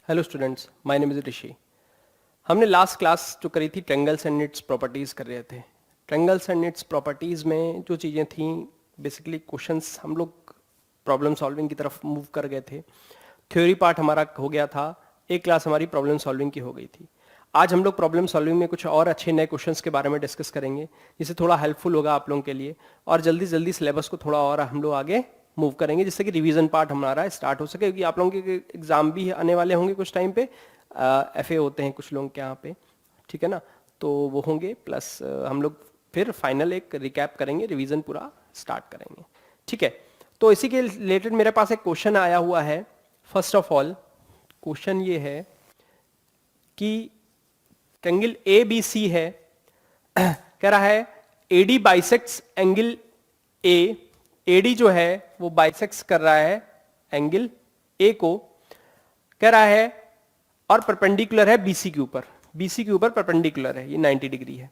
Hello students, my name is Rishi. हमने last class जो करी थी ट्रायंगल्स एंड इट्स प्रॉपर्टीज़ कर रहे थे। ट्रायंगल्स एंड इट्स प्रॉपर्टीज़ में जो चीज़ें थी, बेसिकली क्वेश्चंस हम लोग प्रॉब्लम सॉल्विंग की तरफ मूव कर गए थे। थ्योरी पार्ट हमारा हो गया था, एक क्लास हमारी प्रॉब्लम सॉल्विंग की हो गई थी। आज हम लोग प्रॉब्लम सॉल्विंग में कुछ और अच्छे नए क्वेश्चंस के बारे में डिस्कस करेंगे, जिससे थोड़ा हेल्पफुल होगा आप लोगों के लिए, और जल्दी जल्दी सिलेबस को थोड़ा और हम लोग आगे मूव करेंगे, जिससे कि रिवीजन पार्ट हमारा स्टार्ट हो सके, क्योंकि आप लोगों के एग्जाम भी आने वाले होंगे कुछ टाइम पे। एफए होते हैं कुछ लोगों के यहाँ पे, ठीक है ना, तो वो होंगे। प्लस हम लोग फिर फाइनल एक रिकैप करेंगे, रिवीजन पूरा स्टार्ट करेंगे, ठीक है। तो इसी के रिलेटेड मेरे पास एक क्वेश्चन आया हुआ है। फर्स्ट ऑफ ऑल क्वेश्चन ये है कि एंगल ए बी सी है, कह रहा है AD bisects angle A. AD जो है वो बाइसेक्ट्स कर रहा है एंगल ए को, कह रहा है, और परपेंडिकुलर है बीसी के ऊपर। बीसी के ऊपर परपेंडिकुलर है, ये 90 डिग्री है।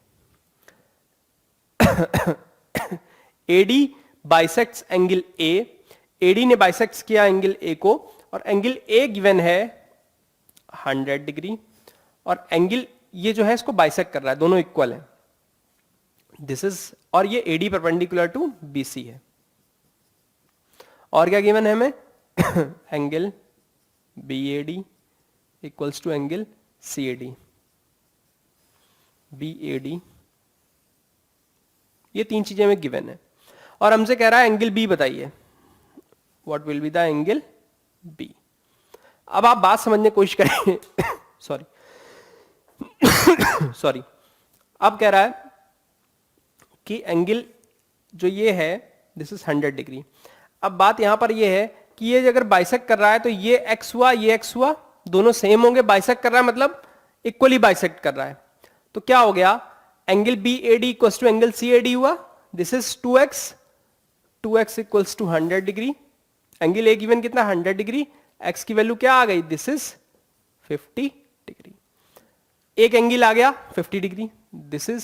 AD bisects angle A, AD ने बाइसेक्ट्स किया एंगल ए को, और एंगल ए गिवन है 100 डिग्री, और एंगल ये जो है इसको बाइसेक्ट कर रहा है, दोनों इक्वल है। दिस इज, और ये एडी परपेंडिकुलर टू बीसी है। और क्या गिवन है हमें? Angle B A D equals to angle C A D. B A D, ये तीन चीजें हमें गिवन है, और हमसे कह रहा है एंगल बी बताइए, what will be the angle B. अब आप बात समझने की कोशिश करें। Sorry sorry. अब कह रहा है कि एंगल जो ये है दिस इज 100 डिग्री। अब बात यहां पर ये है कि ये अगर बाइसेक्ट कर रहा है तो ये एक्स हुआ, ये एक्स हुआ, दोनों सेम होंगे। बाइसेक्ट कर रहा है मतलब इक्वली बाइसेक्ट कर रहा है, तो क्या हो गया? Angle B A D equals to angle C A D हुआ। This is 2x, 2x equals to 100 degree. Angle A given कितना? 100 डिग्री। एक्स की वैल्यू क्या आ गई? This is 50 degree. एक एंगल आ गया 50 डिग्री, दिस इज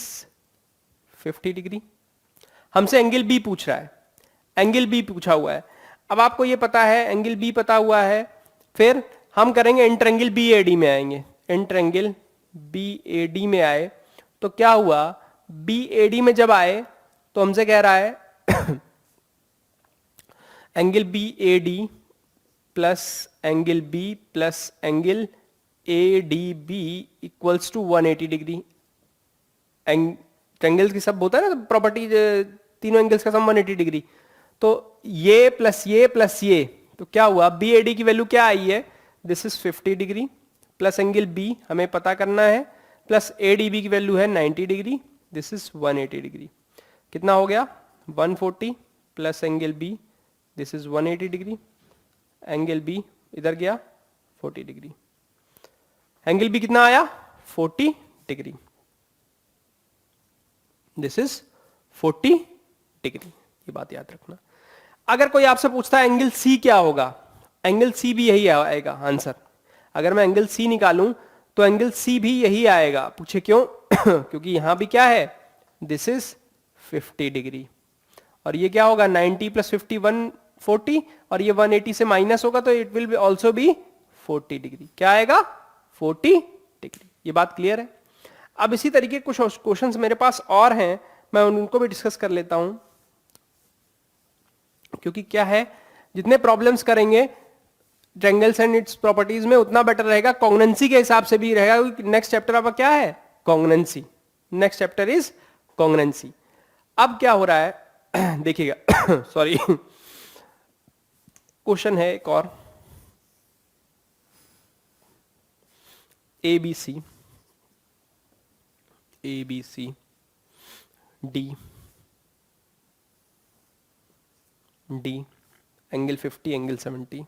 50 डिग्री। हमसे एंगल बी पूछ रहा है, एंगल बी पूछा हुआ है। अब आपको ये पता है, एंगल बी पता हुआ है, फिर हम करेंगे इंटरएंगल बी ए डी में आएंगे। इंटरएंगल बी ए डी में आए तो क्या हुआ? बी ए डी में जब आए तो हमसे कह रहा है angle B A D plus angle B plus angle A D B equals to 180 degree. Triangle की सब होता है ना प्रॉपर्टी, तीनों एंगल्स का सम 180 डिग्री। तो ये प्लस ये प्लस ये, तो क्या हुआ? बी ए डी की वैल्यू क्या आई है? This is 50 degree, plus angle B हमें पता करना है, प्लस ए डी बी की वैल्यू है 90 डिग्री, दिस इज 180 डिग्री। कितना हो गया? 140 plus angle B, this is 180 degree. Angle B इधर गया 40 डिग्री। एंगल बी कितना आया? 40 डिग्री। दिस इज 40 डिग्री, ये बात याद रखना। अगर कोई आपसे पूछता है एंगल सी क्या होगा, एंगल सी भी यही आएगा आंसर। अगर मैं एंगल सी निकालूं तो एंगल सी भी यही आएगा। पूछे क्यों? क्योंकि यहां भी क्या है? दिस इज 50 डिग्री, और ये क्या होगा? 90 प्लस 50 140, और ये 180 से माइनस होगा तो it will be also be 40 degree. क्या आएगा? 40 डिग्री। ये बात क्लियर है? अब इसी तरीके कुछ क्वेश्चंस मेरे पास और हैं, मैं उनको भी डिस्कस कर लेता हूं, क्योंकि क्या है, जितने प्रॉब्लम्स करेंगे ट्रायंगल्स एंड इट्स प्रॉपर्टीज में उतना बेटर रहेगा, कॉन्ग्रुएंसी के हिसाब से भी रहेगा। नेक्स्ट चैप्टर आपका क्या है? Congruency. Next chapter is congruency. अब क्या हो रहा है देखिएगा। सॉरी, क्वेश्चन है एक और, A B C, A B C D, D angle 50 angle 70।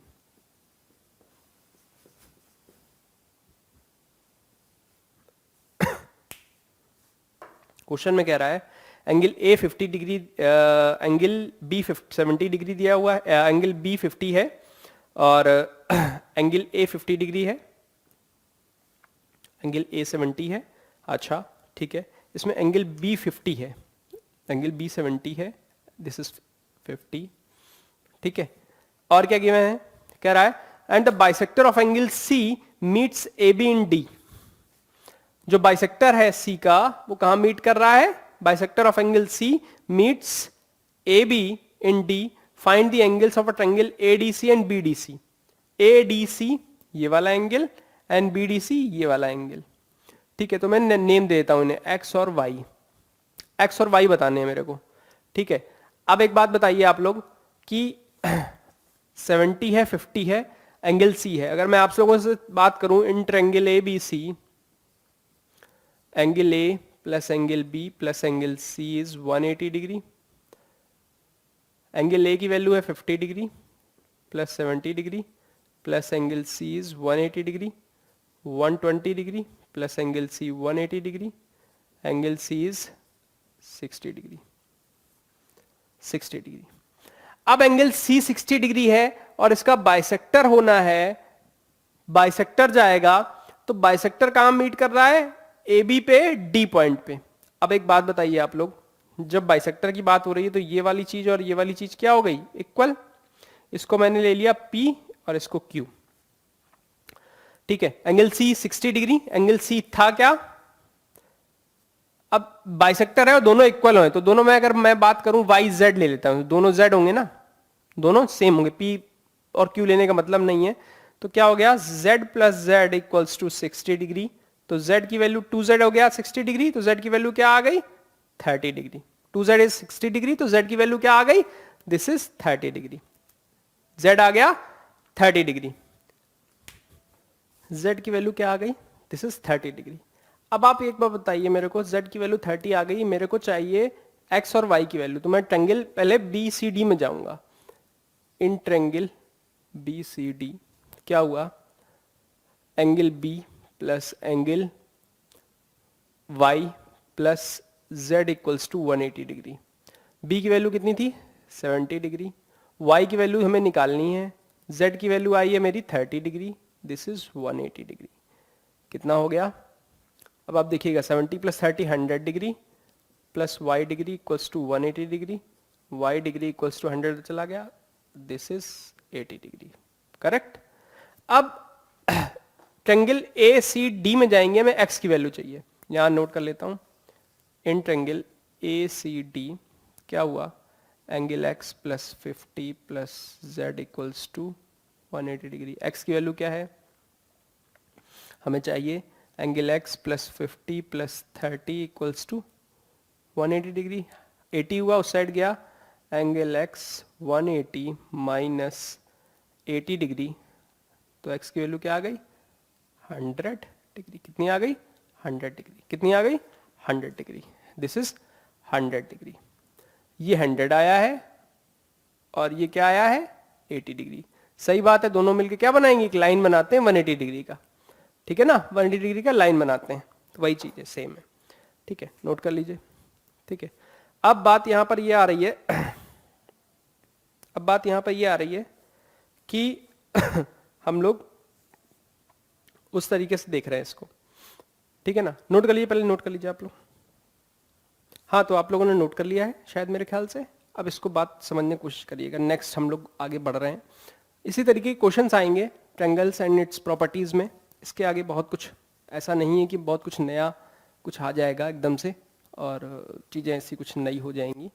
Question में कह रहा है angle A 50 degree, angle B 70 degree दिया हुआ है, एंगल बी 50 है और एंगल ए 50 डिग्री है, एंगल ए 70 है। अच्छा ठीक है, इसमें एंगल बी 50 है, एंगल बी 70 है, दिस इज 50, ठीक है। और क्या गिवन है? कह रहा है and the bisector of angle C meets A B in D. जो बाइसेक्टर है सी का वो कहां मीट कर रहा है? Bisector of angle C meets A B in D. Find the angles of a triangle ADC and BDC. ADC ये वाला एंगल एंड बीडीसी ये वाला एंगल। ठीक है, तो मैं नेम देता हूं इन्हें एक्स और वाई। एक्स और वाई बताने हैं मेरे को। ठीक है, अब एक बात बताइए आप लोग कि 70 है, 50 है, एंगल सी है। अगर मैं आप लोगों से बात करूं in triangle A B C, angle A plus angle B plus angle C is 180 degree. Angle A की वैल्यू है 50 degree plus 70 degree plus angle C is 180 degree, 120 degree plus angle C 180 degree, angle C is 60 degree, 60 degree. अब angle C 60 degree है और इसका bisector होना है। Bisector जाएगा तो बाइसेक्टर कहां मीट कर रहा है? ए बी पे, डी पॉइंट पे। अब एक बात बताइए आप लोग, जब बाइसेक्टर की बात हो रही है तो ये वाली चीज और ये वाली चीज क्या हो गई? इक्वल। इसको मैंने ले लिया P और इसको Q। ठीक है, angle C 60 degree, angle C था क्या? अब बाइसेक्टर है और दोनों इक्वल हो, तो दोनों में अगर मैं बात करूं YZ ले लेता हूं, दोनों Z होंगे ना, दोनों सेम होंगे। P और Q लेने का मतलब नहीं है। तो क्या हो गया? Z plus Z equals to 60 degree. तो Z की वैल्यू 2Z हो गया 60 डिग्री, तो Z की वैल्यू क्या आ गई? 30 डिग्री। 2Z इज 60 डिग्री, तो Z की वैल्यू क्या आ गई? This is 30 degree. Z आ गया 30 डिग्री। Z की वैल्यू क्या आ गई? This is 30 degree. अब आप एक बार बताइए मेरे को, Z की वैल्यू 30 आ गई, मेरे को चाहिए X और Y की वैल्यू। तो मैं ट्रायंगल पहले BCD में जाऊंगा। इन ट्रायंगल BCD क्या हुआ? Angle B plus angle Y plus Z equals to 180 degree. B की वैल्यू कितनी थी? 70 डिग्री। Y की वैल्यू हमें निकालनी है। Z की वैल्यू आई है मेरी 30 डिग्री, दिस इज 180 डिग्री। कितना हो गया? अब आप देखिएगा 70 plus 30 100 degree plus Y degree equals to 180 degree, Y degree equals to 100 चला गया, दिस इज 80 डिग्री। करेक्ट। अब ट्रायंगल ACD में जाएंगे, हमें X की वैल्यू चाहिए। यहां नोट कर लेता हूं। इन ट्रायंगल ACD क्या हुआ? Angle X plus 50 plus Z equals to 180 degree. X की वैल्यू क्या है? हमें चाहिए angle X plus 50 plus 30 equals to 180 degree. 80 हुआ, उस साइड गया, एंगल X 180 माइनस 80 डिग्री, तो X की वैल्यू क्या आ गई? 100 डिग्री। कितनी आ गई? 100 डिग्री। कितनी आ गई? 100 डिग्री। This is 100 degree. ये 100 आया है और ये क्या आया है? 80 डिग्री। सही बात है, दोनों मिलकर क्या बनाएंगे? एक लाइन बनाते हैं 180 डिग्री का। ठीक है ना, 180 डिग्री का लाइन बनाते हैं, तो वही चीज है, सेम है। ठीक है, नोट कर लीजिए। ठीक है, अब बात यहां पर ये आ रही है अब बात यहां पर ये आ रही है कि हम लोग उस तरीके से देख रहे हैं इसको। ठीक है ना, नोट कर लीजिए, पहले नोट कर लीजिए आप लोग। हाँ, तो आप लोगों ने नोट कर लिया है शायद मेरे ख्याल से। अब इसको बात समझने की कोशिश करिएगा। नेक्स्ट हम लोग आगे बढ़ रहे हैं। इसी तरीके के क्वेश्चंस आएंगे ट्रायंगल्स एंड इट्स प्रॉपर्टीज में। इसके आगे बहुत कुछ ऐसा नहीं है कि बहुत कुछ नया कुछ आ जाएगा एकदम से और चीज़ें ऐसी कुछ नई हो जाएंगी।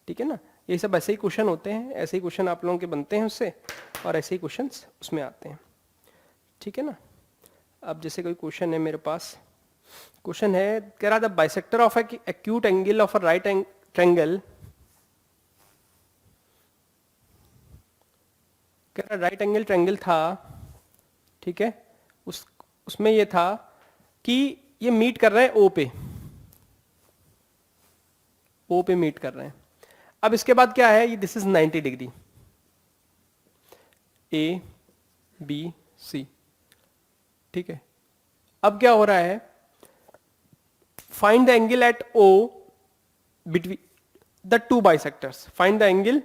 ठीक है ना, ये सब ऐसे ही क्वेश्चन होते हैं, ऐसे ही क्वेश्चन आप लोगों के बनते हैं उससे, और ऐसे ही क्वेश्चन उसमें आते हैं। ठीक है ना। अब जैसे कोई क्वेश्चन है मेरे पास, क्वेश्चन है, कह रहा था bisector of acute angle of a right triangle, कह रहा राइट एंगल ट्रायंगल था। ठीक है, उसमें ये था कि ये मीट कर रहे हैं ओ पे, ओ पे मीट कर रहे हैं। अब इसके बाद क्या है, ये this is 90 degree, A B C. ठीक है, अब क्या हो रहा है, find the angle at O between the two bisectors. Find the angle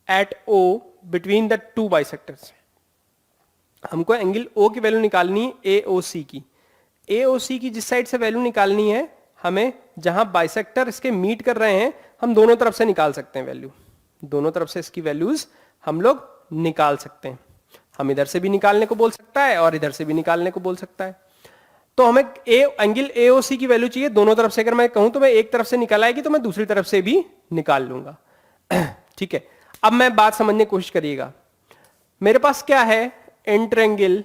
at O between the two bisectors. हमको एंगल ओ की वैल्यू निकालनी है ए ओ सी की। ए ओ सी की जिस साइड से वैल्यू निकालनी है हमें, जहां बाइसेक्टर इसके मीट कर रहे हैं, हम दोनों तरफ से निकाल सकते हैं वैल्यू। दोनों तरफ से इसकी वैल्यूज हम लोग निकाल सकते हैं। हम इधर से भी निकालने को बोल सकता है और इधर से भी निकालने को बोल सकता है। तो हमें एंगल AOC की वैल्यू चाहिए दोनों तरफ से। अगर मैं कहूं तो मैं एक तरफ से निकाल आएगी तो मैं दूसरी तरफ से भी निकाल लूंगा। ठीक है, अब मैं बात समझने की कोशिश करिएगा। मेरे पास क्या है, एंटर एंगल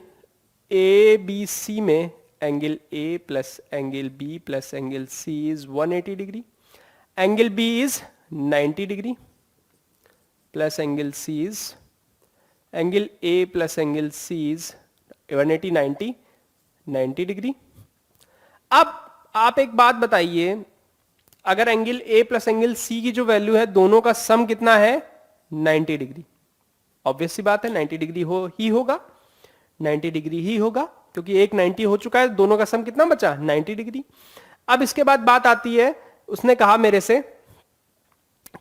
ABC में angle A plus angle B plus angle C is 180 degree, angle B is 90 degree plus angle C is angle A plus angle C is 180 90 degree. अब आप एक बात बताइए, अगर angle A plus angle C की जो value है दोनों का सम कितना है, 90 डिग्री। ऑब्वियस सी बात है 90 डिग्री ही होगा, 90 डिग्री ही होगा, क्योंकि एक 90 हो चुका है, दोनों का सम कितना बचा, 90 डिग्री। अब इसके बाद बात आती है, उसने कहा मेरे से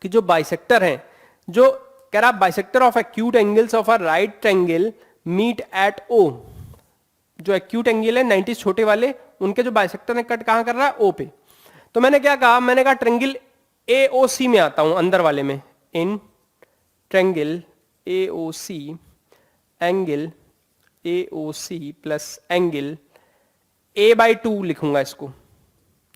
कि जो बाइसेक्टर हैं, जो कह रहा bisector of acute angles of a right triangle meet at O। जो एक्यूट एंगल है 90 छोटे वाले, उनके जो बाइसेक्टर ने कट कहां कर रहा है, O पे। तो मैंने क्या कहा, मैंने कहा ट्रायंगल AOC में आता हूं, अंदर वाले में, in triangle AOC, angle AOC plus angle A/2 लिखूंगा इसको।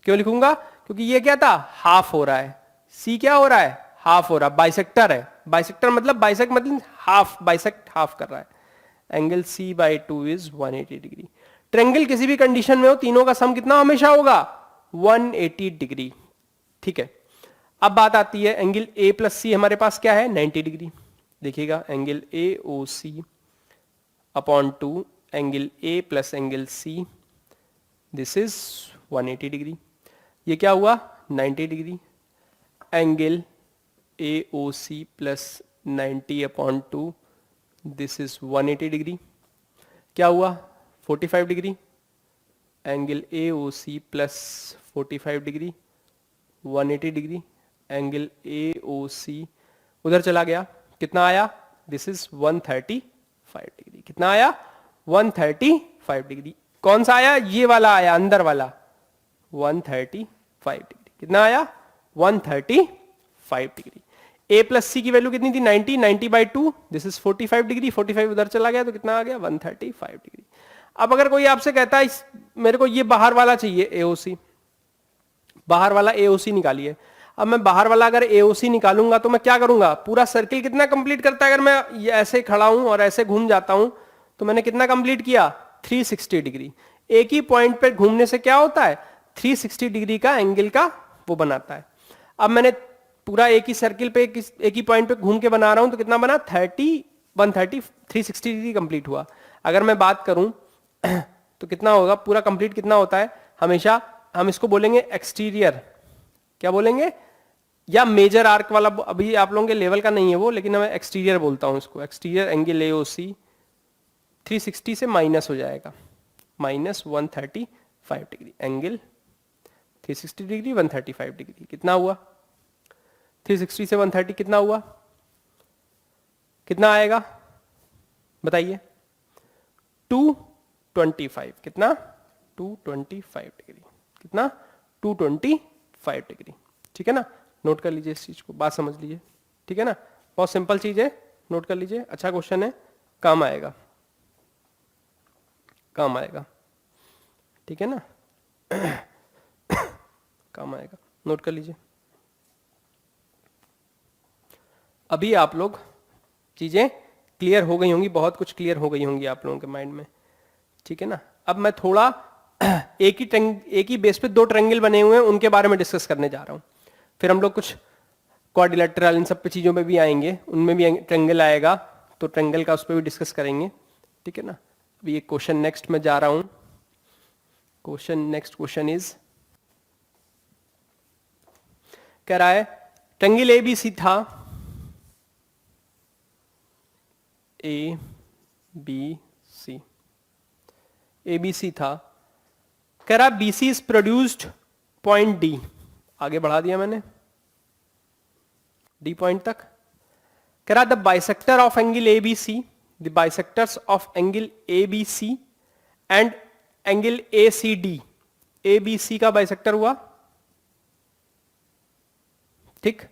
क्यों लिखूंगा, क्योंकि ये क्या था, हाफ हो रहा है, C क्या हो रहा है, हाफ हो रहा है, बाइसेक्टर है, बाइसेक्टर मतलब बाइसेक्ट मतलब हाफ, बाइसेक्ट हाफ कर रहा है। Angle C/2 is 180 degree. Triangle किसी भी कंडीशन में हो, तीनों का सम कितना हमेशा होगा, 180 डिग्री। ठीक है, अब बात आती है एंगल A प्लस C हमारे पास क्या है, 90 डिग्री। देखिएगा angle AOC upon 2 angle A plus angle C, this is 180 degree. ये क्या हुआ, 90 degree. Angle AOC plus 90 upon 2, this is 180 degree. क्या हुआ, 45 degree. Angle AOC plus 45 degree, 180 degree. Angle AOC उधर चला गया, कितना आया, दिस इज 135 डिग्री। कितना आया, 135 डिग्री। कौन सा आया, ये वाला आया, अंदर वाला, 135 डिग्री। कितना आया, 135 डिग्री। A प्लस C की वैल्यू कितनी थी, 90, 90/2, दिस इज 45 डिग्री। 45 उधर चला गया तो कितना आ गया, 135 डिग्री। अब अगर कोई आपसे कहता है मेरे को ये बाहर वाला चाहिए AOC, बाहर वाला AOC निकालिए। अब मैं बाहर वाला अगर AOC निकालूंगा तो मैं क्या करूंगा, पूरा सर्किल कितना कंप्लीट करता है, अगर मैं ये ऐसे खड़ा हूं और ऐसे घूम जाता हूं तो मैंने कितना कंप्लीट किया, 360 डिग्री। एक ही पॉइंट पे घूमने से क्या होता है, 360 डिग्री का एंगल का वो बनाता है। अब मैंने पूरा एक ही सर्किल पे एक ही पॉइंट पे घूम के बना रहा हूं तो कितना बना, 360 डिग्री कंप्लीट हुआ। अगर मैं बात करूं तो कितना होगा, पूरा कंप्लीट कितना होता है, हमेशा हम इसको बोलेंगे एक्सटीरियर, क्या बोलेंगे, या मेजर आर्क वाला, अभी आप लोगों के लेवल का नहीं है वो, लेकिन मैं एक्सटीरियर बोलता हूं इसको। एक्सटीरियर एंगल AOC 360 से माइनस हो जाएगा, minus 135 degree. Angle 360 degree 135 degree, कितना हुआ, 360 से 130 कितना हुआ, कितना आएगा बताइए, 225। कितना, 225 डिग्री। कितना, 225 डिग्री। ठीक है ना, नोट कर लीजिए इस चीज को, बात समझ लीजिए। ठीक है ना, बहुत सिंपल चीज है, नोट कर लीजिए। अच्छा क्वेश्चन है, काम आएगा, काम आएगा। ठीक है ना काम आएगा, नोट कर लीजिए। अभी आप लोग चीजें क्लियर हो गई होंगी, बहुत कुछ क्लियर हो गई होंगी आप लोगों के माइंड में। ठीक है ना, अब मैं थोड़ा एक ही बेस पे दो ट्रायंगल बने हुए हैं उनके बारे में डिस्कस करने जा रहा हूं। फिर हम लोग कुछ क्वाड्रिलेटरल इन सब पे चीजों में भी आएंगे, उनमें भी ट्रायंगल आएगा तो ट्रायंगल का उस पर भी डिस्कस करेंगे। ठीक है ना, अभी एक क्वेश्चन नेक्स्ट में जा रहा हूं। नेक्स्ट क्वेश्चन इज, कह रहा है ट्रायंगल ABC था, ABC था, कह रहा BC is produced point D, आगे बढ़ा दिया मैंने D पॉइंट तक। कह रहा the bisector of angle ABC, the bisectors of angle ABC and angle ACD, ABC का बाइसेक्टर हुआ। ठीक,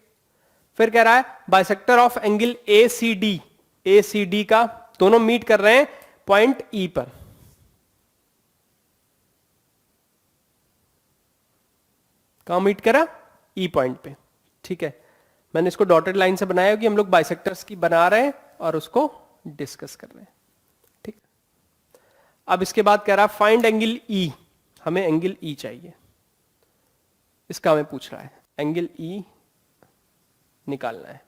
फिर कह रहा है bisector of angle ACD, ACD का दोनों मीट कर रहे हैं पॉइंट ई पर। कहां मीट करा? ई पॉइंट पे। ठीक है, मैंने इसको डॉटेड लाइन से बनाया कि हम लोग बाइसेक्टर्स की बना रहे हैं और उसको डिस्कस कर रहे हैं। ठीक, अब इसके बाद कह रहा है फाइंड एंगल ई, हमें एंगल ई चाहिए, इसका हमें पूछ रहा है, एंगल ई निकालना है।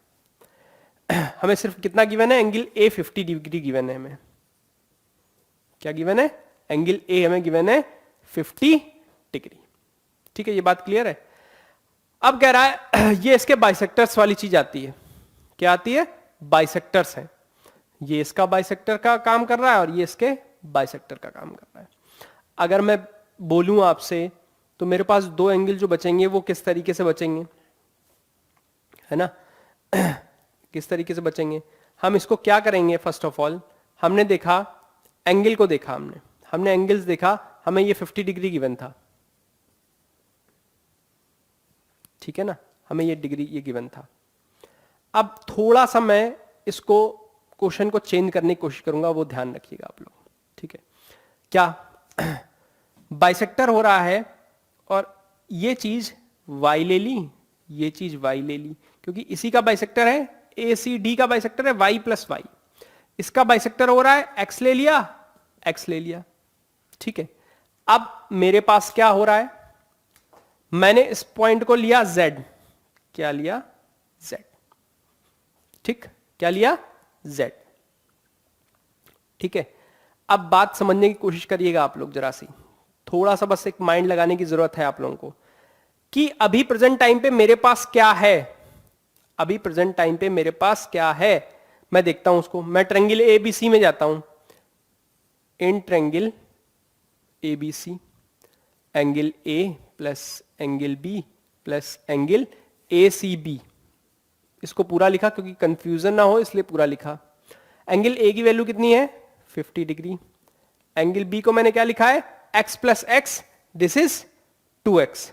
हमें सिर्फ कितना गिवन है? एंगल ए 50 डिग्री गिवन है हमें। क्या गिवन है? एंगल ए हमें गिवन है 50 डिग्री। ठीक है, ये बात क्लियर है। अब कह रहा है ये इसके बाइसेक्टर्स वाली चीज आती है। क्या आती है? बाइसेक्टर्स है। ये इसका बाइसेक्टर का काम कर रहा है और ये इसके बाइसेक्टर का काम कर रहा है। अगर मैं बोलूं आपसे तो मेरे पास दो एंगल जो बचेंगे वो किस तरीके से बचेंगे, है ना? किस तरीके से बचेंगे? हम इसको क्या करेंगे? फर्स्ट ऑफ ऑल हमने देखा, एंगल को देखा, हमने एंगल्स देखा, हमें ये 50 डिग्री गिवन था। ठीक है ना, हमें ये डिग्री ये गिवन था। अब थोड़ा सा मैं इसको क्वेश्चन को चेंज करने की कोशिश करूंगा, वो ध्यान रखिएगा आप लोग। ठीक है, क्या बाइसेक्टर हो रहा है और ये चीज y ले ली, ये चीज y ले ली, क्योंकि इसी का बाइसेक्टर है, ACD का बाइसेक्टर है y प्लस y। इसका बाइसेक्टर हो रहा है x ले लिया, x ले लिया। ठीक है, अब मेरे पास क्या हो रहा है? मैंने इस पॉइंट को लिया z। क्या लिया? z। ठीक, क्या लिया? z। ठीक है, अब बात समझने की कोशिश करिएगा आप लोग जरा सी, थोड़ा सा बस एक माइंड लगाने की जरूरत है आप लोगों को कि अभी प्रेजेंट टाइम पे मेरे पास क्या है। अभी प्रेजेंट टाइम पे मेरे पास क्या है, मैं देखता हूं उसको। मैं ट्रायंगल एबीसी में जाता हूं। In triangle ABC angle A plus angle B plus angle ACB, इसको पूरा लिखा क्योंकि कंफ्यूजन ना हो इसलिए पूरा लिखा। एंगल ए की वैल्यू कितनी है? 50 डिग्री। एंगल बी को मैंने क्या लिखा है? x plus x, this is 2x।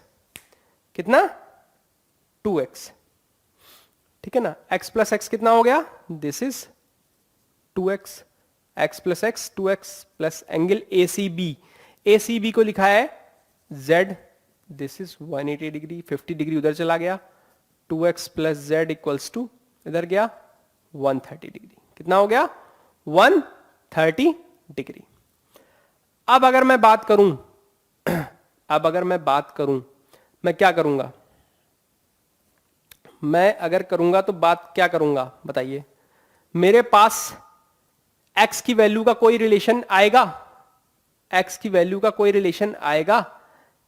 कितना? 2x। ठीक है ना, x प्लस एक्स कितना हो गया? This is 2x। x plus x 2x plus angle ACB को लिखा है z, this is 180 degree. 50 degree उधर चला गया, 2x plus z equals to इधर गया 130 डिग्री। कितना हो गया? 130 डिग्री। अब अगर मैं बात करूं, मैं क्या करूंगा? मैं अगर करूंगा तो बात क्या करूंगा बताइए? मेरे पास x की वैल्यू का कोई रिलेशन आएगा? x की वैल्यू का कोई रिलेशन आएगा?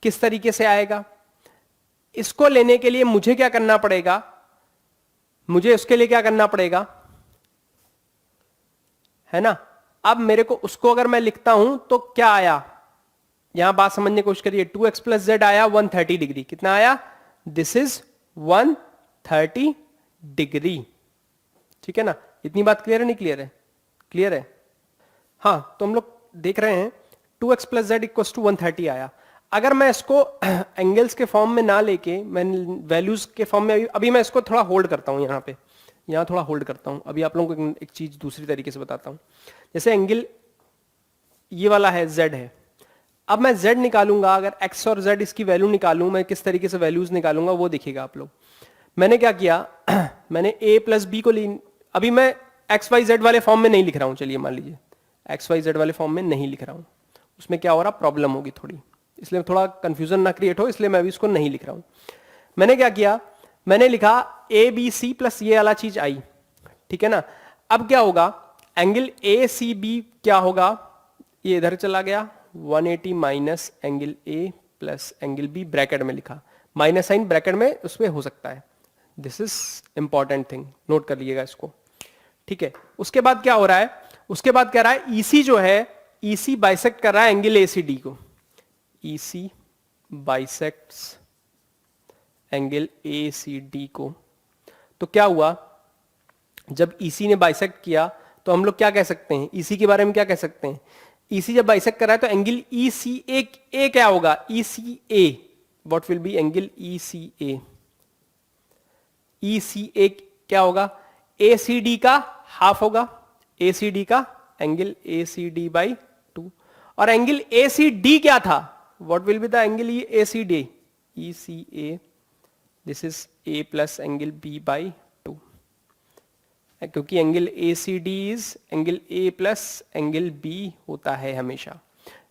किस तरीके से आएगा? इसको लेने के लिए मुझे क्या करना पड़ेगा? मुझे उसके लिए क्या करना पड़ेगा, है ना? अब मेरे को उसको अगर मैं लिखता हूं तो क्या आया, यहां बात समझने की कोशिश करिए। 2x प्लस z आया 130 डिग्री। कितना आया? This is 130 degree. ठीक है ना, इतनी बात क्लियर है? नहीं क्लियर है? क्लियर है? हाँ, तो हम लोग देख रहे हैं 2x plus z equal to 130 आया। अगर मैं इसको एंगल्स के फॉर्म में ना लेके मैं वैल्यूज के फॉर्म में, अभी मैं इसको थोड़ा होल्ड करता हूं, यहां थोड़ा होल्ड करता हूं। अभी आप लोगों को एक चीज दूसरी तरीके से बताता हूं। जैसे एंगल ये वाला है, z है। अब मैं z निकालूंगा, अगर x और z इसकी वैल्यू निकालूं, मैं किस तरीके से वैल्यूज निकालूंगा वो देखिएगा आप लोग। मैंने क्या किया, मैंने a प्लस बी को ली। अभी मैं एक्स वाई जेड वाले फॉर्म में नहीं लिख रहा हूं। चलिए मान लीजिए एक्स वाई जेड वाले फॉर्म में नहीं लिख रहा हूं, उसमें क्या हो रहा, प्रॉब्लम होगी थोड़ी, इसलिए थोड़ा कंफ्यूजन ना क्रिएट हो, इसलिए मैं अभी इसको नहीं लिख रहा हूं। मैंने क्या किया, मैंने लिखा ए बी सी प्लस ये वाला चीज आई। ठीक है ना, अब क्या होगा, एंगल ए सी बी क्या होगा, ये इधर चला गया 180 minus angle A plus angle B, bracket में लिखा, माइनस साइन ब्रैकेट में उसमें हो सकता है। This is important thing, note कर लीजिएगा इसको। ठीक है, उसके बाद क्या हो रहा है, उसके बाद कह रहा है ईसी जो है, ईसी बाइसेक्ट कर रहा है एंगल एसीडी को। ईसी बाइसेक्ट्स एंगल एसीडी को। तो क्या हुआ, जब ईसी ने बाइसेक्ट किया तो हम लोग क्या कह सकते हैं, ईसी के बारे में क्या कह सकते हैं, ईसी जब बाइसेक्ट कर रहा है तो एंगल ईसीए ए क्या होगा, ECA, what will be angle ECA, ECA क्या होगा, एसीडी का हाफ होगा, एसीडी का angle A C D by 2। और एंगल ए सी डी क्या था? What will be the angle A C D? E C A, this is A plus angle B by 2, क्योंकि angle A C D is angle A plus angle B होता है हमेशा।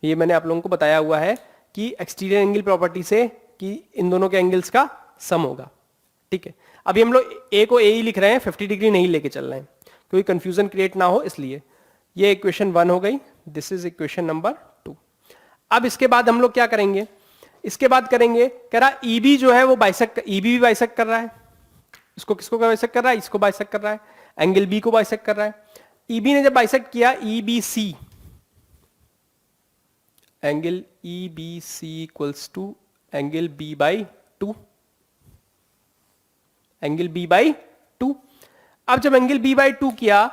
ये मैंने आप लोगों को बताया हुआ है कि एक्सटीरियर एंगल प्रॉपर्टी से कि इन दोनों के एंगल्स का सम होगा। ठीक है, अभी हम लोग ए को ए ही लिख रहे हैं, 50 डिग्री नहीं लेके चल रहे हैं, कोई कंफ्यूजन क्रिएट ना हो इसलिए। ये इक्वेशन 1 हो गई, दिस इज इक्वेशन नंबर 2। अब इसके बाद हम लोग क्या करेंगे? इसके बाद करेंगे, कह रहा ई बी जो है वो बाइसेक्ट, ई बी भी बाइसेक्ट कर रहा है। इसको किसको बाइसेक्ट कर रहा है? इसको बाइसेक्ट कर रहा है, एंगल बी को बाइसेक्ट कर रहा है। ई बी ने जब बाइसेक्ट किया, E B C, angle E B C equals to angle B by 2, angle B by 2। अब जब एंगल बी बाई 2 किया,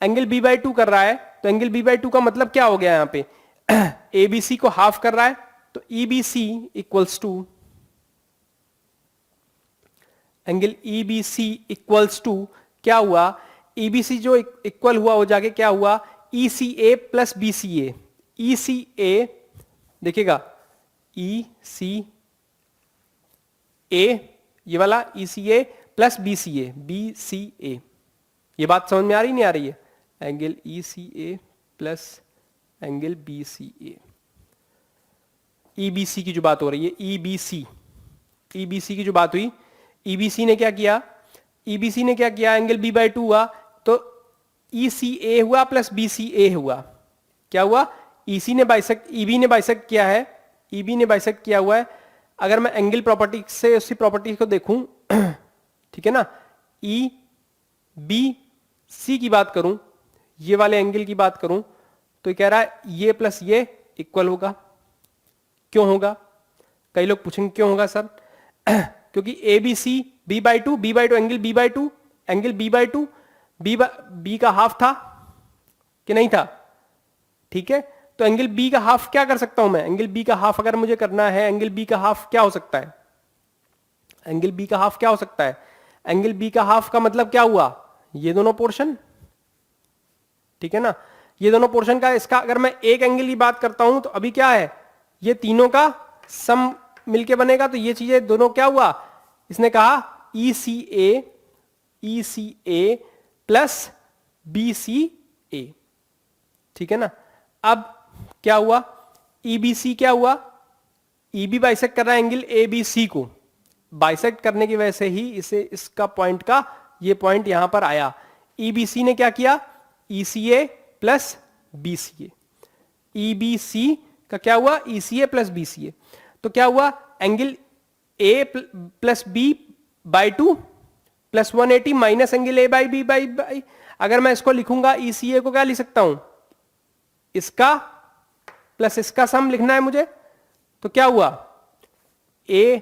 एंगल बी बाई 2 कर रहा है, तो एंगल बी बाई 2 का मतलब क्या हो गया? यहां पे ए बी सी को हाफ कर रहा है, तो E B C equals to angle E B C equals to क्या हुआ? ई बी सी जो इक्वल हुआ हो जाके क्या हुआ? E C A plus B C A. E C ए देखिएगा, ई सी ए, ये वाला ई C A plus B C A, B C ए। ये बात समझ में आ रही नहीं आ रही है? Angle E C A plus angle B C A, E B सी की जो बात हो रही है, ई बी सी, ई बी सी की जो बात हुई, ई बी सी ने क्या किया? ई बी सी ने क्या किया? एंगल बी बाई 2 हुआ, तो ई सी ए हुआ प्लस बी सी ए हुआ। क्या हुआ? ई सी ने बाइसेक्ट, ई बी ने बाइसेक्ट किया है, ई बी ने बाइसेक्ट किया हुआ है। अगर मैं एंगल प्रॉपर्टी से उसी प्रॉपर्टी को देखूं, ठीक है ना, ई बी सी की बात करूं, ये वाले एंगल की बात करूं, तो ये कह रहा है ये प्लस ये इक्वल होगा। क्यों होगा? कई लोग पूछेंगे क्यों होगा सर? क्योंकि A B C B by 2, B by 2 angle B by 2, angle B by 2 B का हाफ था कि नहीं था? ठीक है, तो एंगल बी का हाफ क्या कर सकता हूं मैं? एंगल बी का हाफ अगर मुझे करना है, एंगल बी का हाफ क्या हो सकता है? एंगल बी का हाफ क्या हो सकता है? एंगल बी का हाफ का मतलब क्या हुआ? ये दोनों पोर्शन, ठीक है ना, ये दोनों पोर्शन का, इसका अगर मैं एक एंगल की बात करता हूं तो अभी क्या है? ये तीनों का सम मिलके बनेगा, तो ये चीजें दोनों क्या हुआ? इसने कहा ई C A plus B C ए, ठीक है ना। अब क्या हुआ? ई बी सी क्या हुआ? ई बी बाइसेक्ट कर रहा है एंगल ए बी सी को, बाइसेक्ट करने की वजह से ही इसे, इसका पॉइंट का ये पॉइंट यहां पर आया। ई बी सी ने क्या किया? E C A plus B C A, E B C का क्या हुआ? E C A plus B C A. तो क्या हुआ? Angle A plus B by 2 plus 180 minus angle A by B by, अगर मैं इसको लिखूंगा, ई सी ए को क्या लिख सकता हूं? इसका प्लस इसका सम लिखना है मुझे, तो क्या हुआ? ए,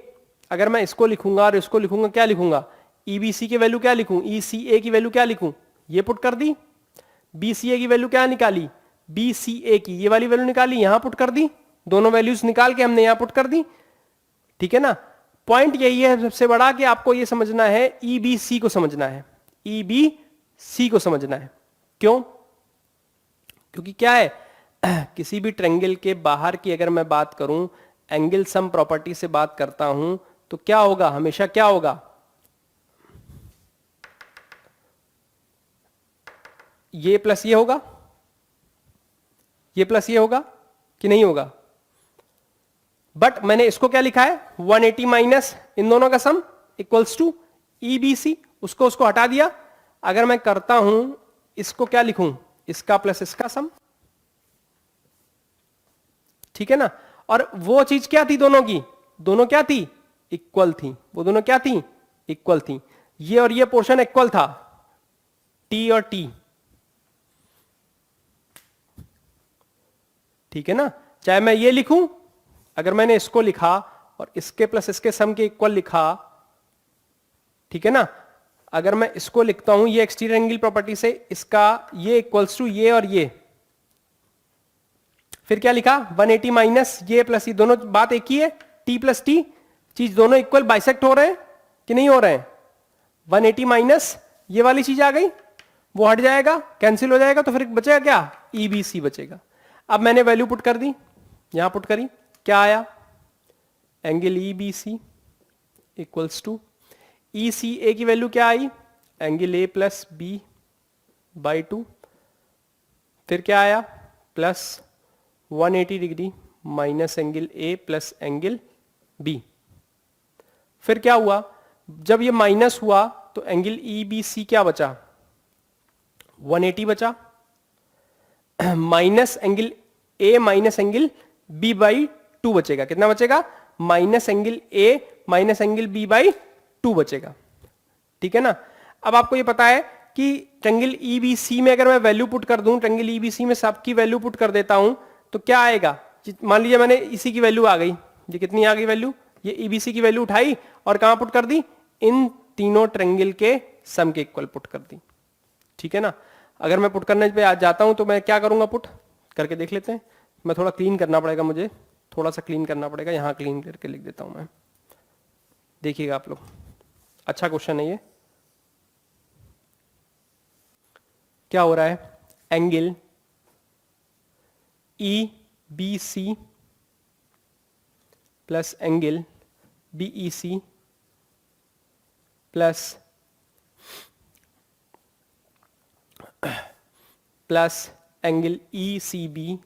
अगर मैं इसको लिखूंगा और इसको लिखूंगा, क्या लिखूंगा? ई बी सी की वैल्यू क्या लिखूं? ई सी ए की वैल्यू क्या लिखूं? ये पुट कर दी। बी सी ए की वैल्यू क्या निकाली? बी सी ए की ये वाली वैल्यू निकाली, यहां पुट कर दी। दोनों वैल्यूज निकाल के हमने यहां पुट कर दी, ठीक है ना। पॉइंट यही है सबसे बड़ा कि आपको ये समझना है, ई बी सी को समझना है, ई बी सी को समझना है। क्यों? क्योंकि क्या है, किसी भी ट्रायंगल के बाहर की अगर मैं बात करूं, एंगल सम प्रॉपर्टी से बात करता हूं, तो क्या होगा? हमेशा क्या होगा? ये प्लस ये होगा, ये प्लस ये होगा कि नहीं होगा? बट मैंने इसको क्या लिखा है? 180 माइनस इन दोनों का sum equals to E B C, उसको हटा दिया। अगर मैं करता हूं, इसको क्या लिखूं? इसका प्लस इसका सम, ठीक है ना। और वो चीज क्या थी दोनों की? दोनों क्या थी? इक्वल थी। वो दोनों क्या थी? इक्वल थी। ये और ये पोर्शन इक्वल था, टी और टी, ठीक है ना। चाहे मैं ये लिखूं, अगर मैंने इसको लिखा और इसके प्लस इसके सम के इक्वल लिखा, ठीक है ना। अगर मैं इसको लिखता हूं, ये एक्सटीरियर एंगल प्रॉपर्टी से इसका ये इक्वल्स टू ये और ये, फिर क्या लिखा? 180 माइनस ये प्लस ये, दोनों बात एक ही है, टी प्लस टी, चीज दोनों इक्वल बाइसेक्ट हो रहे हैं कि नहीं हो रहे हैं? 180 माइनस ये वाली चीज आ गई, वो हट जाएगा, कैंसिल हो जाएगा, तो फिर बचेगा क्या, EBC बचेगा। अब मैंने वैल्यू पुट कर दी, यहां पुट करी, क्या आया, angle EBC equals to ECA की वैल्यू क्या आई, angle A plus B by 2, फिर क्या आया, plus 180 degree minus angle A plus angle B। फिर क्या हुआ, जब ये माइनस हुआ तो एंगल EBC क्या बचा, 180 बचा, minus angle A minus angle B by 2 बचेगा, कितना बचेगा, minus angle A minus angle B by 2 बचेगा, ठीक है ना। अब आपको ये पता है कि ट्रायंगल EBC में अगर मैं वैल्यू पुट कर दूं, ट्रायंगल EBC में सबकी वैल्यू पुट कर देता हूं, तो क्या आएगा, मान लीजिए मैंने इसी की वैल्यू आ गई, ये कितनी आ गई वैल्यू, ये EBC की वैल्यू उठाई और कहां पुट कर दी, इन तीनों ट्रायंगल के सम के इक्वल पुट कर दी, ठीक है ना। अगर मैं पुट करने पे आ जाता हूं तो मैं क्या करूंगा, पुट करके देख लेते हैं। मैं थोड़ा क्लीन करना पड़ेगा, मुझे थोड़ा सा क्लीन करना पड़ेगा, यहां क्लीन करके लिख देता हूं मैं, देखिएगा आप लोग, अच्छा क्वेश्चन है ये। क्या हो रहा है, angle EBC plus angle BEC plus angle ECB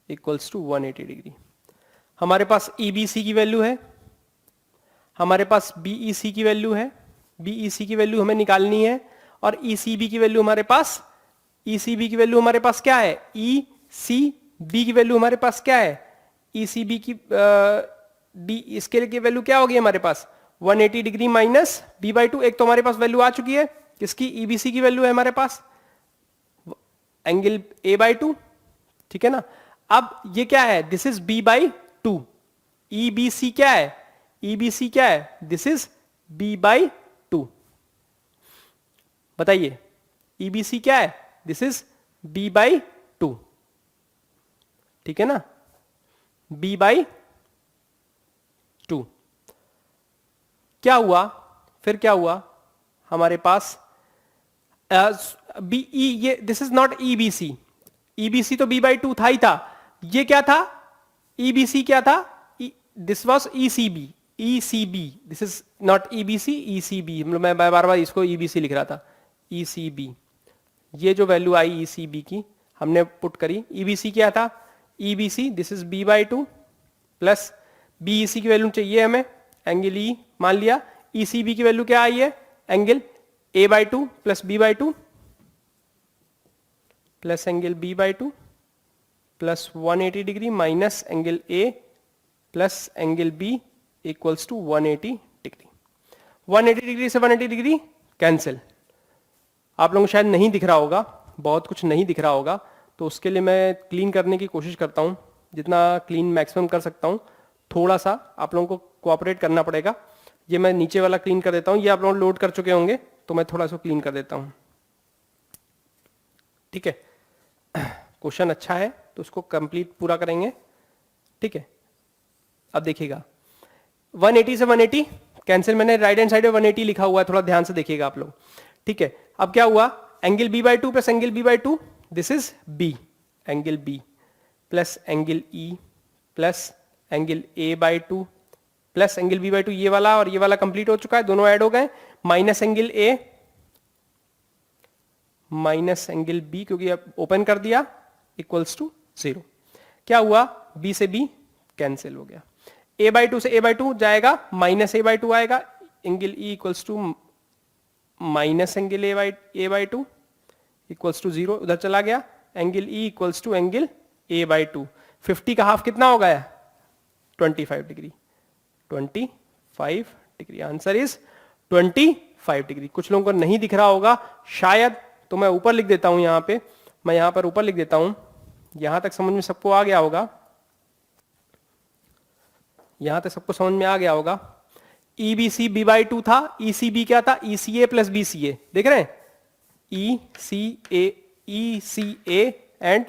equals to 180 degree. हमारे पास EBC की वैल्यू है, हमारे पास BEC की वैल्यू है, BEC की वैल्यू हमें निकालनी है, और ECB की वैल्यू हमारे पास, ECB की वैल्यू हमारे पास क्या है, ECB की वैल्यू हमारे पास क्या है, ECB की डी इसके लिए वैल्यू क्या होगी हमारे पास, 180 डिग्री माइनस B बाई 2। एक तो हमारे पास वैल्यू आ चुकी है, किसकी, EBC की वैल्यू है हमारे पास, एंगल A बाई 2, ठीक है ना। अब ये क्या है, this is B by 2, EBC क्या है, EBC क्या है, दिस इज B बाई 2, बताइए EBC क्या है, दिस इज B बाई 2, ठीक है ना, B बाई 2। क्या हुआ, फिर क्या हुआ, हमारे पास BE, ये this is not EBC, EBC तो B बाई 2 था ही था, ये क्या था, EBC क्या था, this was ECB, this is not EBC, ECB, मैं बार बार इसको EBC लिख रहा था, ECB। ये जो वैल्यू आई ECB की हमने पुट करी, EBC क्या था, EBC this is B by 2 plus BEC की वैल्यू चाहिए हमें, एंगल E मान लिया, ECB की वैल्यू क्या आई है, angle A by 2 plus B by 2 plus angle B by 2 plus 180 degree minus angle A plus angle B equals to 180 degree. 180 degree से 180 डिग्री कैंसिल। आप लोगों को शायद नहीं दिख रहा होगा, बहुत कुछ नहीं दिख रहा होगा, तो उसके लिए मैं क्लीन करने की कोशिश करता हूं, जितना क्लीन मैक्सिमम कर सकता हूं। थोड़ा सा आप लोगों को कोऑपरेट करना पड़ेगा। ये मैं नीचे वाला क्लीन कर देता हूं, ये आप लोग लोड कर चुके होंगे, तो मैं थोड़ा सा क्लीन कर देता हूं, ठीक है। क्वेश्चन अच्छा है तो उसको कंप्लीट पूरा करेंगे, ठीक है। अब देखिएगा 180 से 180 कैंसिल, मैंने राइट हैंड साइड में 180 लिखा हुआ है, थोड़ा ध्यान से देखिएगा आप लोग, ठीक है। अब क्या हुआ, angle B by 2 plus angle B by 2, this is B, angle B plus angle E plus angle A by 2 plus angle B by 2, ये वाला और ये वाला कंप्लीट हो चुका है, दोनों ऐड हो गए, minus angle A minus angle B, क्योंकि अब ओपन कर दिया, इक्वल्स टू 0। क्या हुआ, B से B कैंसिल हो गया, A बाई 2 से A बाई 2 जाएगा, माइनस A बाई 2 आएगा, angle E equals to minus angle A by 2 equals to 0, उधर चला गया, angle E equals to angle A by 2। 50 का हाफ कितना हो गया, 25 degree, 25 degree, answer is 25 degree. कुछ लोगों को नहीं दिख रहा होगा शायद, तो मैं ऊपर लिख देता हूं, यहां पे मैं यहां पर ऊपर लिख देता हूं, यहां तक समझ में सबको आ गया होगा, यहां तक सबको समझ में आ गया होगा। EBC B बाई 2 था, ECB क्या था, ECA प्लस BCA, देख रहे हैं, ECA एंड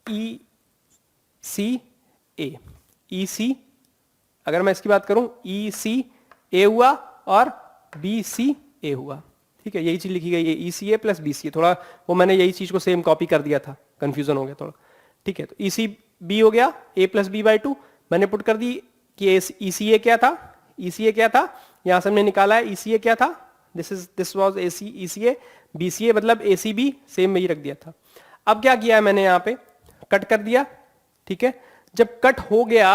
ECA, EC अगर मैं इसकी बात करूं, ECA हुआ और BCA हुआ, ठीक है, यही चीज लिखी गई है ECA प्लस BCA, थोड़ा वो मैंने यही चीज को सेम कॉपी कर दिया था, कंफ्यूजन हो गया थोड़ा। ठीक है, तो ECB हो गया A प्लस B/2, मैंने पुट कर दी कि ECA क्या था, ECA क्या था, यहां से हमने निकाला है ECA क्या था, दिस वाज ECA, BCA मतलब ACB सेम में ही रख दिया था। अब क्या किया है मैंने यहाँ पे, कट कर दिया। ठीक है, जब कट हो गया,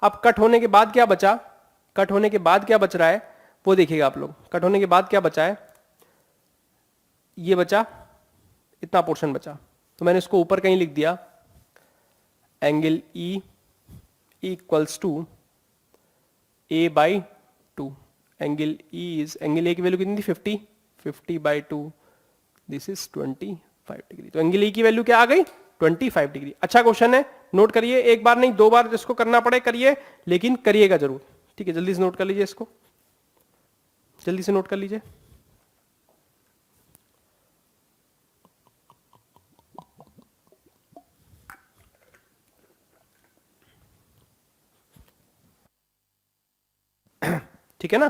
अब कट होने के बाद क्या बचा, कट होने के बाद क्या बच रहा है वो देखिएगा आप लोग। कट होने के बाद क्या बचा है, ये बचा, इतना पोर्शन बचा, तो मैंने इसको ऊपर कहीं लिख दिया, angle E equals to A/2। Angle E is, angle A की वैल्यू कितनी थी 50/2, दिस इज 25 डिग्री। तो एंगल E की वैल्यू क्या आ गई 25 डिग्री। अच्छा क्वेश्चन है, नोट करिए, एक बार नहीं 2 बार जिसको करना पड़े करिए, लेकिन करिएगा जरूर। ठीक है, जल्दी से नोट कर लीजिए इसको, जल्दी से नोट कर लीजिए। ठीक है ना,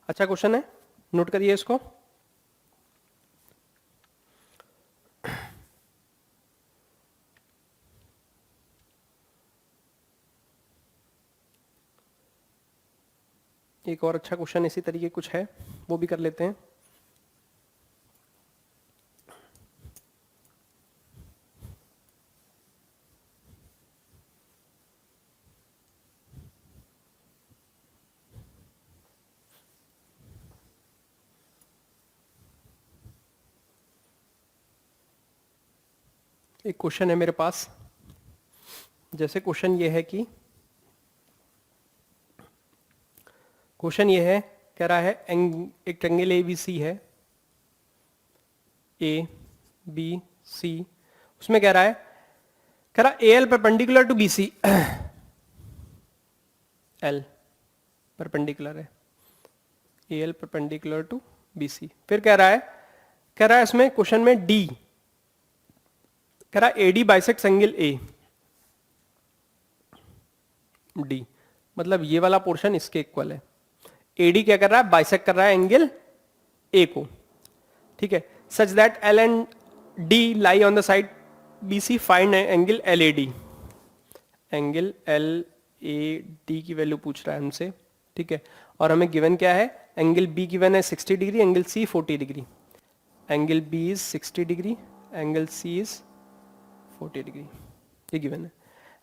अच्छा क्वेश्चन है, नोट करिए इसको। एक और अच्छा क्वेश्चन इसी तरीके कुछ है, वो भी कर लेते हैं। एक क्वेश्चन है मेरे पास, जैसे क्वेश्चन ये है कि, क्वेश्चन ये है, कह रहा है एक ट्रायंगल ABC है, ABC, उसमें कह रहा AL perpendicular to BC, L perpendicular है, AL परपेंडिकुलर टू BC। फिर कह रहा है इसमें क्वेश्चन में D, कह रहा है AD bisects angle A, D मतलब ये वाला पोर्शन इसके इक्वल है। AD क्या कर रहा है, बाइसेक्ट कर रहा है एंगल A को। ठीक है, such that L and D lie on the side BC, find angle LAD। Angle LAD की वैल्यू पूछ रहा है हमसे। ठीक है, और हमें गिवन क्या है, एंगल B गिवन है 60 degree, angle C 40 degree. Angle B is 60 degree, angle C is 40 degree, ये गिवन है।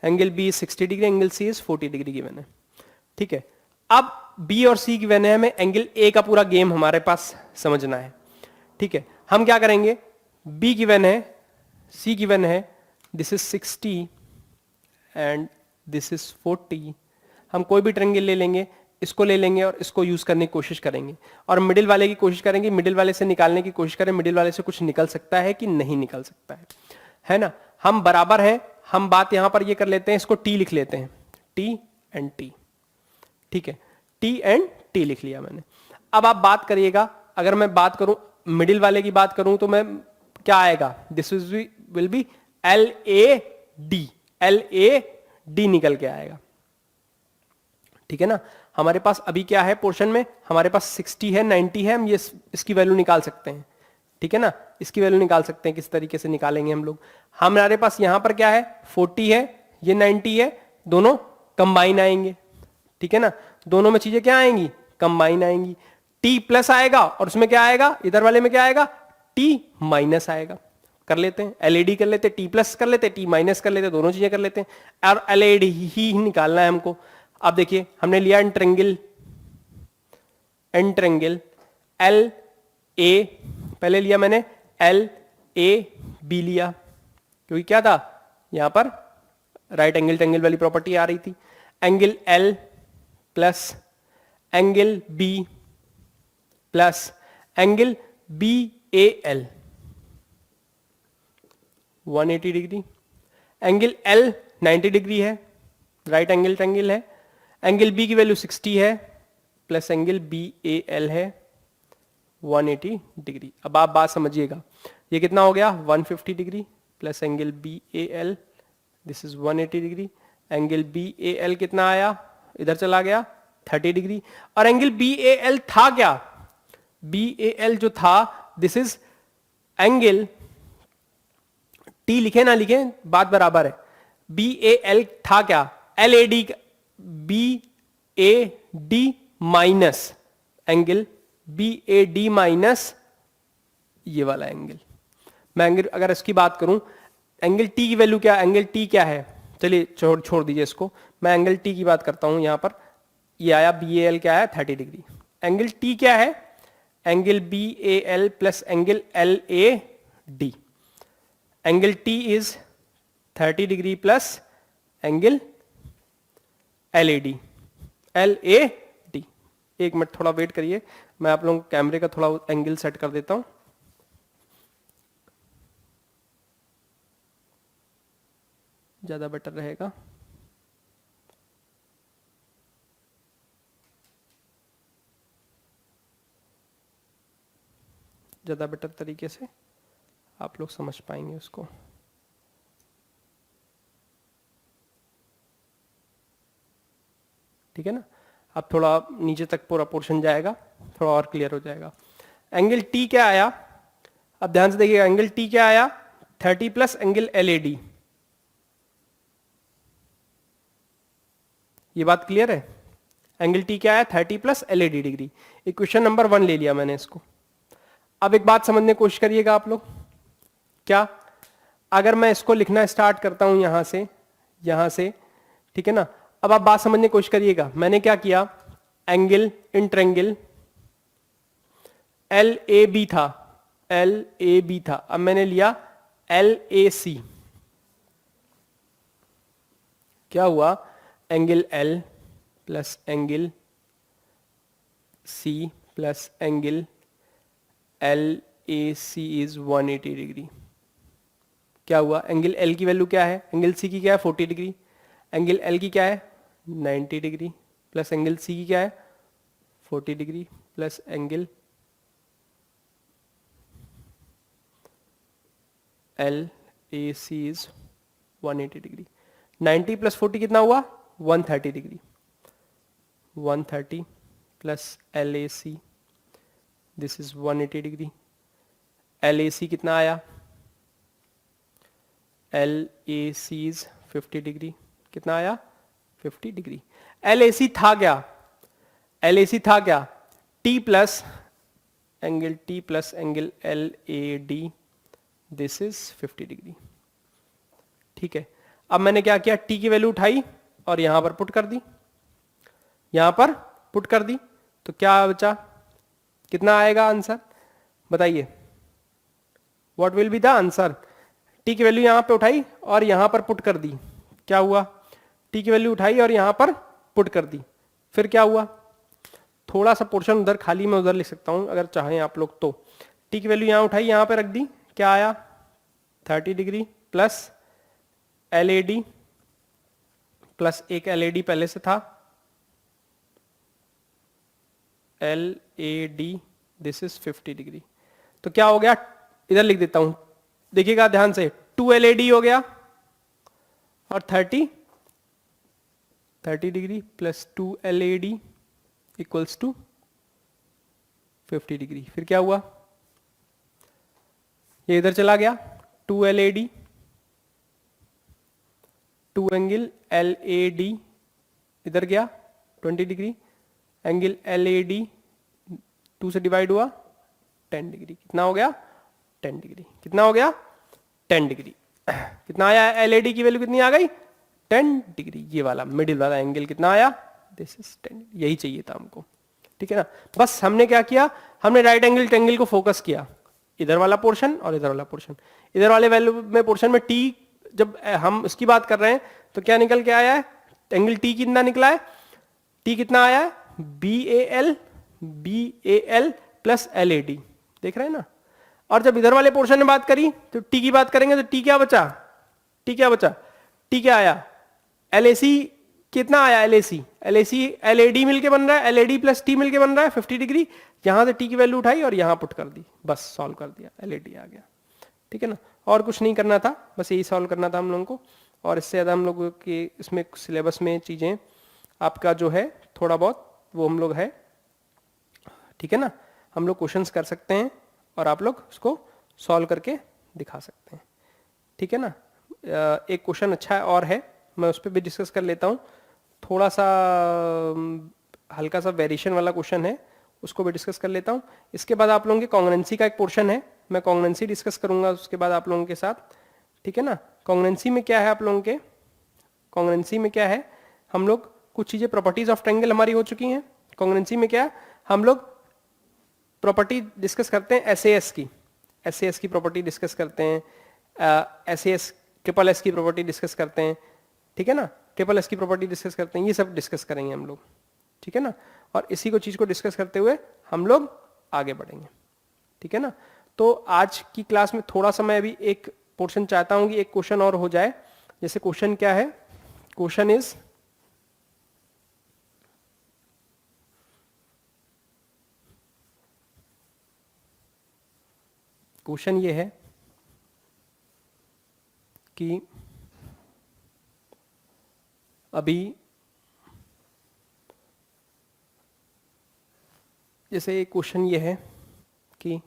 Angle B is 60 degree, angle C is 40 degree given है। ठीक है, अब B और C गिवन है, हमें एंगल A का पूरा गेम हमारे पास समझना है। ठीक है, हम क्या करेंगे, B गिवन है, C गिवन है, this is 60 and this is 40। हम कोई भी ट्रायंगल ले लेंगे, इसको ले लेंगे और इसको यूज करने की कोशिश करेंगे, और मिडिल वाले की कोशिश करेंगे, मिडिल वाले से निकालने की कोशिश करें, मिडिल वाले से कुछ निकल सकता है कि नहीं निकल सकता है ना। हम बराबर हैं, हम बात यहां पर ये कर लेते हैं, इसको T लिख लेते हैं, T एंड T। ठीक है, T एंड T लिख लिया मैंने। अब आप बात करिएगा, अगर मैं बात करूं मिडिल वाले की बात करूं तो मैं क्या आएगा, this will be LAD, LAD निकल के आएगा। ठीक है ना, हमारे पास अभी क्या है पोर्शन में, हमारे पास 60 है, 90 है, हम ये इसकी वैल्यू निकाल सकते हैं। ठीक है ना, इसकी वैल्यू निकाल सकते हैं, किस तरीके से निकालेंगे हम लोग। हमारे पास यहां पर क्या है, 40 है, ये 90 है, दोनों कंबाइन आएंगे। ठीक है ना, दोनों में चीजें क्या आएंगी, कंबाइन आएंगी। T प्लस आएगा और उसमें क्या आएगा, इधर वाले में क्या आएगा, T माइनस आएगा। कर लेते हैं, LAD कर लेते हैं, T प्लस कर लेते हैं, T माइनस कर लेते हैं, दोनों चीजें कर लेते हैं, और LAD ही निकालना है हमको। अब देखिए, हमने लिया ट्रायंगल LA, पहले लिया मैंने LAB लिया, क्योंकि क्या था यहां पर राइट एंगल ट्रायंगल वाली प्रॉपर्टी आ रही थी। Angle L plus angle B plus angle BAL 180 degree, angle L 90 degree है, राइट एंगल ट्रायंगल है, एंगल B की वैल्यू 60 है, प्लस एंगल BAL है 180 डिग्री। अब आप बात समझिएगा, ये कितना हो गया 150 degree, plus angle BAL, this is 180 degree, angle BAL कितना आया, इधर चला गया 30 डिग्री, और एंगल BAL था क्या, BAL जो था, दिस इज एंगल, T लिखे ना लिखे बात बराबर है, BAL था क्या, LAD, BAD minus angle BAD minus ये वाला एंगल। मैं एंगल अगर इसकी बात करूं, एंगल T की वैल्यू क्या, एंगल T क्या है, चलिए छोड़ दीजिए इसको, मैं एंगल T की बात करता हूं। यहां पर ये आया BAL क्या है 30 डिग्री, एंगल T क्या है, angle BAL plus angle LAD, angle T is 30 degree plus angle LAD। एक मिनट थोड़ा वेट करिए, मैं आप लोगों को कैमरे का थोड़ा एंगल सेट कर देता हूं। ज्यादा बेटर रहेगा। ज्यादा बेटर तरीके से आप लोग समझ पाएंगे उसको। ठीक है ना, अब थोड़ा नीचे तक पूरा पोर्शन जाएगा, थोड़ा और क्लियर हो जाएगा। एंगल T क्या आया, अब ध्यान से देखिएगा, एंगल T क्या आया 30 प्लस एंगल LAD। ये बात क्लियर है, एंगल T क्या आया 30 plus LAD degree. Equation number 1 ले लिया मैंने इसको। अब एक बात समझने की कोशिश करिएगा आप लोग, क्या अगर मैं इसको लिखना स्टार्ट करता हूं यहां से, ठीक है ना, अब आप बात समझने की कोशिश करिएगा। मैंने क्या किया, एंगल इन ट्रेंगल LAB था, अब मैंने लिया LAC। क्या हुआ, angle L plus angle C plus angle LAC is 180 degree. क्या हुआ, एंगल L की वैल्यू क्या है, एंगल C की क्या है 40 डिग्री, एंगल L की क्या है 90 डिग्री, प्लस एंगल C की क्या है 40 degree, plus angle LAC is 180 degree. 90 plus 40 कितना हुआ 130 degree, 130 plus LAC this is 180 degree. LAC कितना आया, LAC इज 50 डिग्री, कितना आया 50 डिग्री। LAC था क्या, T plus angle LAD this is 50 degree. ठीक है, अब मैंने क्या किया, T की वैल्यू उठाई और यहां पर पुट कर दी, तो क्या बचा, कितना आएगा आंसर बताइए, what will be the answer. T की वैल्यू यहां पे उठाई और यहां पर पुट कर दी, क्या हुआ, T की वैल्यू उठाई और यहां पर पुट कर दी, फिर क्या हुआ, थोड़ा सा पोर्शन उधर खाली मैं उधर लिख सकता हूं अगर चाहें आप लोग तो। T की वैल्यू यहां उठाई यहां पे रख दी, क्या आया 30 डिग्री प्लस LAD प्लस एक LAD पहले से था LAD दिस इज 50 डिग्री। तो क्या हो गया, इधर लिख देता हूं, देखिएगा ध्यान से, 2 LAD हो गया और 30 degree plus 2 LAD equals to 50 degree. फिर क्या हुआ, ये इधर चला गया, 2 LAD 2 एंगल LAD इधर गया 20 डिग्री, एंगल LAD 2 से डिवाइड हुआ 10 डिग्री, कितना हो गया 10 डिग्री, कितना हो गया 10 डिग्री। कितना आया, LAD की वैल्यू कितनी आ गई 10 डिग्री, ये वाला मिडिल वाला एंगल कितना आया, दिस इज 10, यही चाहिए था हमको। ठीक है ना, बस हमने क्या किया, हमने राइट एंगल ट्रायंगल को फोकस किया, इधर वाला पोर्शन और इधर वाला पोर्शन। इधर वाले वैल्यू में पोर्शन में T जब हम इसकी बात कर रहे हैं तो क्या निकल के आया है, एंगल T कितना निकला है, T कितना आया है BAL प्लस LAD, देख रहे हैं ना। और जब इधर वाले पोर्शन में बात करी तो T की बात करेंगे तो T क्या बचा, T क्या आया, LAC कितना आया, LAC LAD मिलके बन रहा है, LAD प्लस T मिलके बन रहा है 50 डिग्री। यहां से T की वैल्यू उठाई और यहां पुट कर दी, बस सॉल्व कर दिया, LAD आ गया। ठीक है ना, और कुछ नहीं करना था, बस यही सॉल्व करना था हम लोगों को। और इससे ज़्यादा हम लोग के इसमें सिलेबस में चीज़ें आपका जो है थोड़ा बहुत वो हम लोग है, ठीक है ना, हम लोग क्वेश्चंस कर सकते हैं और आप लोग उसको सॉल्व करके दिखा सकते हैं, ठीक है ना। एक क्वेश्चन अच्छा और है, मैं उस पर भी डिस्कस कर लेता हूँ। थोड़ा सा हल्का सा वेरिएशन वाला क्वेश्चन है, उसको भी डिस्कस कर लेता हूँ। इसके बाद आप लोगों के कॉन्ग्रुएंसी का एक पोर्शन है, मैं कॉन्ग्रुएंसी डिस्कस करूंगा उसके बाद आप लोगों के साथ, ठीक है ना। कॉन्ग्रुएंसी में क्या है आप लोगों के, कॉन्ग्रुएंसी में क्या है, हम लोग कुछ चीजें प्रॉपर्टीज ऑफ ट्रायंगल हमारी हो चुकी हैं। कॉन्ग्रुएंसी में क्या हम लोग प्रॉपर्टी डिस्कस करते हैं एसएएस की, एसएएस की प्रॉपर्टी डिस्कस करते हैं, एसएएस ट्रिपल एस की प्रॉपर्टी डिस्कस करते हैं, ठीक है ना। ट्रिपल एस की प्रॉपर्टी डिस्कस करते हैं, ये सब डिस्कस करेंगे हम लोग, ठीक है ना। और इसी को चीज को डिस्कस करते हुए हम लोग आगे बढ़ेंगे, ठीक है ना। तो आज की क्लास में थोड़ा सा मैं अभी एक पोर्शन चाहता हूं कि एक क्वेश्चन और हो जाए। जैसे क्वेश्चन क्या है, क्वेश्चन इज क्वेश्चन ये है कि अभी जैसे एक क्वेश्चन ये है कि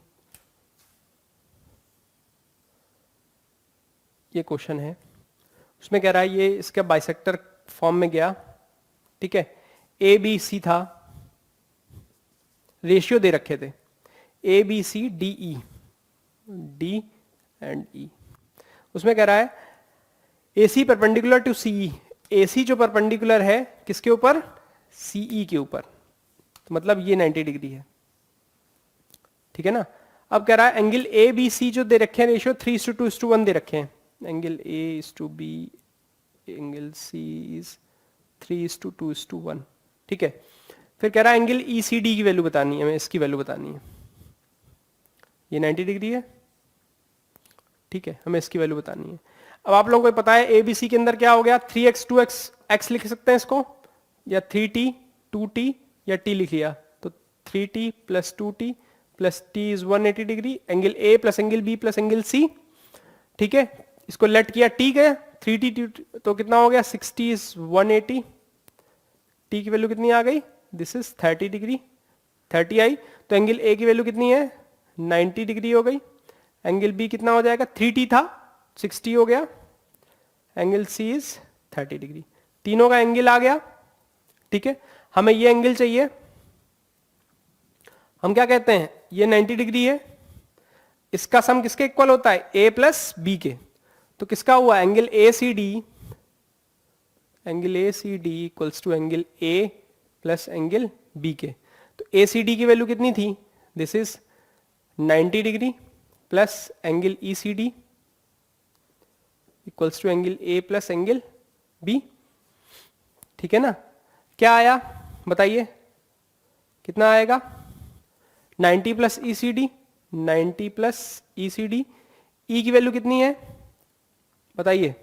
ये क्वेश्चन है, उसमें कह रहा है ये इसका बाइसेक्टर फॉर्म में गया, ठीक है। ए बी सी था, रेशियो दे रखे थे A B C D E, D and E. उसमें कह रहा है A C perpendicular to C E, A C जो परपेंडिकुलर है किसके ऊपर, सीई के ऊपर, तो मतलब ये 90 डिग्री है, ठीक है ना। अब कह रहा है एंगल ए बी सी जो दे रखे हैं रेशियो 3:2:1 दे रखे हैं, angle A is to B, angle C is 3:2:1, ठीक है। फिर कह रहा है एंगल ई सी डी की वैल्यू बतानी है, हमें इसकी वैल्यू बतानी है, ये 90 डिग्री है, ठीक है, हमें इसकी वैल्यू बतानी है। अब आप लोगों को पता है ए बी सी के अंदर क्या हो गया, 3x 2x x लिख सकते हैं इसको, या 3t 2t या t लिख लिया, तो 3t plus 2t plus t is 180 degree, angle a plus angle b plus angle c, ठीक है। इसको लेट किया t गया 3t तो कितना हो गया 60 इज 180, t की वैल्यू कितनी आ गई, दिस इज 30 डिग्री, 30 आई, तो एंगल a की वैल्यू कितनी है 90 डिग्री हो गई, एंगल b कितना हो जाएगा 3t था 60 हो गया, एंगल c इज 30 डिग्री, तीनों का एंगल आ गया, ठीक है। हमें ये एंगल चाहिए, हम क्या कहते हैं ये 90 डिग्री है, इसका सम किसके इक्वल होता है a प्लस बी के, तो किसका हुआ angle A C D, angle A C D equals to angle a plus angle b के, तो ए सी डी की वैल्यू कितनी थी, this is 90 degree plus angle E C D equals to angle A plus angle B, ठीक है ना। क्या आया बताइए कितना आएगा, 90 plus E C D, 90 plus E C D, E की वैल्यू कितनी है बताइए,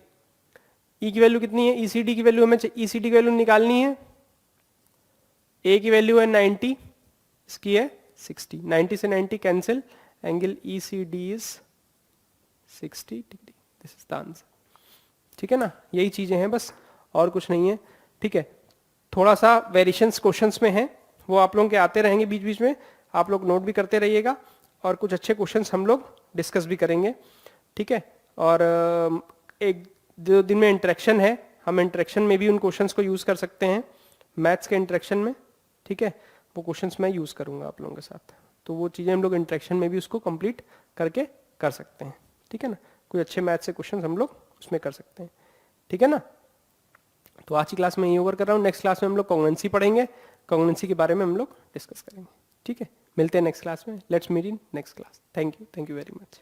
ई की वैल्यू कितनी है, ई सी डी की वैल्यू हमें ई सी डी की वैल्यू निकालनी है, ए की वैल्यू है 90, इसकी है 60, 90 से 90 cancel, angle E C D is 60 degree, this is the answer, ठीक है ना। यही चीजें हैं बस, और कुछ नहीं है, ठीक है। थोड़ा सा वेरिएशंस क्वेश्चंस में है, वो आप लोगों के आते रहेंगे बीच बीच में, आप लोग नोट भी करते रहिएगा, और कुछ अच्छे क्वेश्चंस हम लोग डिस्कस भी करेंगे, ठीक है। और एक दो दिन में इंटरेक्शन है, हम इंटरेक्शन में भी उन क्वेश्चंस को यूज कर सकते हैं, मैथ्स के इंटरेक्शन में, ठीक है। वो क्वेश्चंस मैं यूज करूंगा आप लोगों के साथ, तो वो चीजें हम लोग इंटरेक्शन में भी उसको कंप्लीट करके कर सकते हैं, ठीक है ना। कोई अच्छे मैथ्स से क्वेश्चंस हम लोग उसमें कर सकते हैं, ठीक है ना। तो आज की क्लास में यही ओवर कर रहा हूँ, नेक्स्ट क्लास में हम लोग कॉन्ग्रुएंसी पढ़ेंगे, कॉन्ग्रुएंसी के बारे में हम लोग डिस्कस करेंगे, ठीक है। मिलते हैं नेक्स्ट क्लास में, let's meet in next class, thank you very much.